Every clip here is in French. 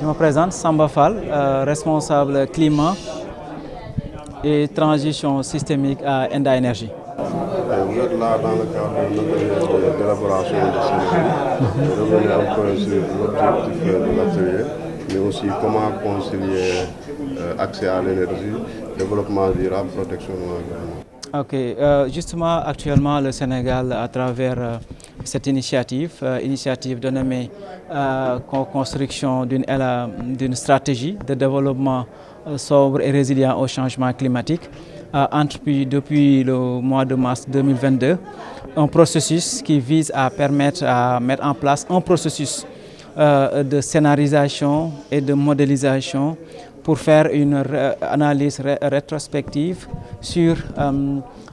Je me présente, Samba Fall, responsable climat et transition systémique à Enda Energy. Vous êtes là dans le cadre d'un atelier d'élaboration de synergie. Revenez un peu sur l'objectif de l'atelier, mais aussi comment concilier accès à l'énergie, développement durable, protection de l'environnement. Ok, justement, actuellement, le Sénégal, à travers cette initiative dénommée construction d'une stratégie de développement sobre et résilient au changement climatique, a entrepris depuis le mois de mars 2022 un processus qui vise à mettre en place un processus de scénarisation et de modélisation pour faire une analyse rétrospective sur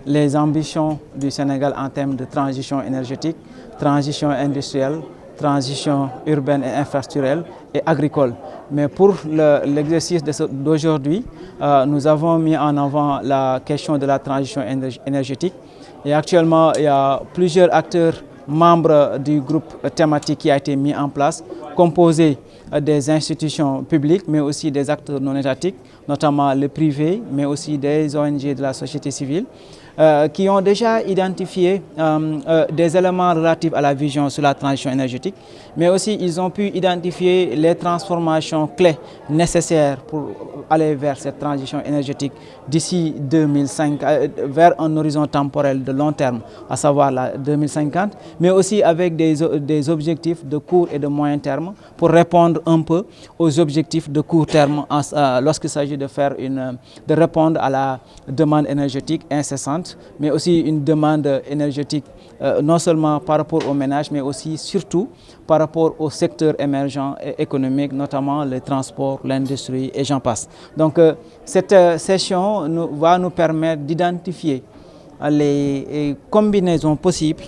les ambitions du Sénégal en termes de transition énergétique, transition industrielle, transition urbaine et infrastructurelle et agricole. Mais pour l'exercice d'aujourd'hui, nous avons mis en avant la question de la transition énergétique. Et actuellement, il y a plusieurs acteurs membres du groupe thématique qui a été mis en place, composé des institutions publiques, mais aussi des acteurs non étatiques, notamment le privé, mais aussi des ONG de la société civile, qui ont déjà identifié des éléments relatifs à la vision sur la transition énergétique, mais aussi ils ont pu identifier les transformations clés nécessaires pour aller vers cette transition énergétique d'ici 2005, vers un horizon temporel de long terme, à savoir la 2050, mais aussi avec des objectifs de court et de moyen terme pour répondre un peu aux objectifs de court terme lorsqu'il s'agit de répondre à la demande énergétique incessante, mais aussi une demande énergétique non seulement par rapport aux ménages, mais aussi surtout par rapport aux secteurs émergents et économiques, notamment les transports, l'industrie et j'en passe. Donc cette session va nous permettre d'identifier les combinaisons possibles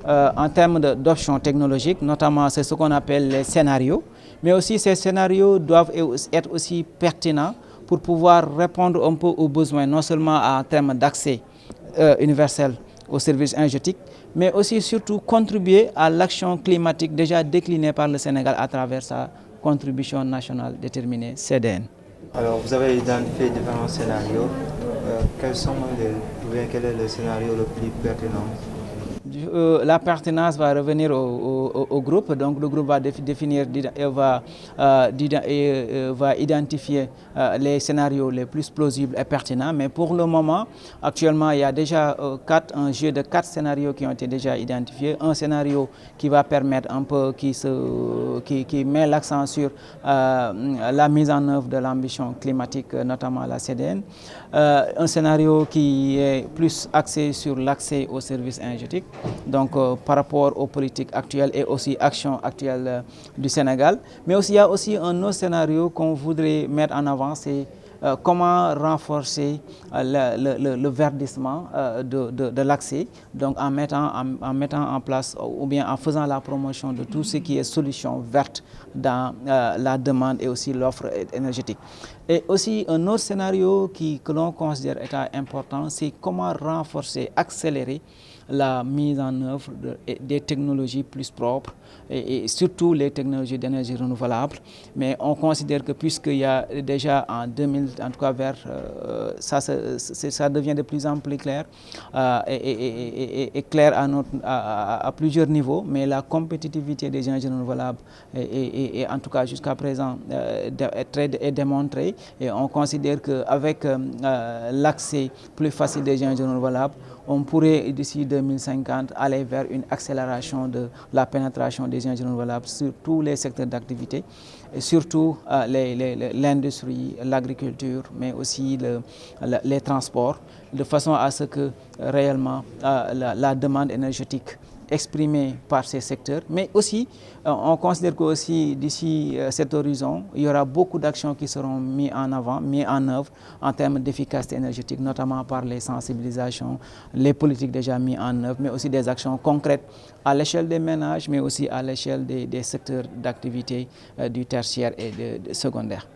en termes d'options technologiques, notamment c'est ce qu'on appelle les scénarios, mais aussi ces scénarios doivent être aussi pertinents pour pouvoir répondre un peu aux besoins, non seulement en termes d'accès universel aux services énergétiques, mais aussi surtout contribuer à l'action climatique déjà déclinée par le Sénégal à travers sa contribution nationale déterminée CDN. Alors vous avez identifié différents scénarios. Quel est le scénario le plus pertinent? La pertinence va revenir au groupe, donc le groupe va définir et va identifier les scénarios les plus plausibles et pertinents, mais pour le moment, actuellement, il y a déjà un jeu de 4 scénarios qui ont été déjà identifiés. Un scénario qui va permettre un peu, qui met l'accent sur la mise en œuvre de l'ambition climatique, notamment la CDN. Un scénario qui est plus axé sur l'accès aux services énergétiques, donc par rapport aux politiques actuelles et aussi actions actuelles du Sénégal. Mais aussi, il y a aussi un autre scénario qu'on voudrait mettre en avant, c'est comment renforcer le verdissement de l'accès, donc en mettant en place ou bien en faisant la promotion de tout ce qui est solution verte dans la demande et aussi l'offre énergétique. Et aussi un autre scénario que l'on considère étant important, c'est comment renforcer, accélérer la mise en œuvre des technologies plus propres et surtout les technologies d'énergie renouvelable. Mais on considère que puisqu'il y a déjà en 2000, en tout cas ça devient de plus en plus clair et clair à plusieurs niveaux, mais la compétitivité des énergies renouvelables est en tout cas jusqu'à présent est démontrée, et on considère qu'avec l'accès plus facile des énergies renouvelables, on pourrait d'ici 2050 aller vers une accélération de la pénétration des énergies renouvelables sur tous les secteurs d'activité, et surtout l'industrie, l'agriculture, mais aussi les transports, de façon à ce que réellement la demande énergétique exprimée par ces secteurs, mais aussi on considère que d'ici cet horizon, il y aura beaucoup d'actions qui seront mises en œuvre en termes d'efficacité énergétique, notamment par les sensibilisations, les politiques déjà mises en œuvre, mais aussi des actions concrètes à l'échelle des ménages, mais aussi à l'échelle des secteurs d'activité du tertiaire et secondaire.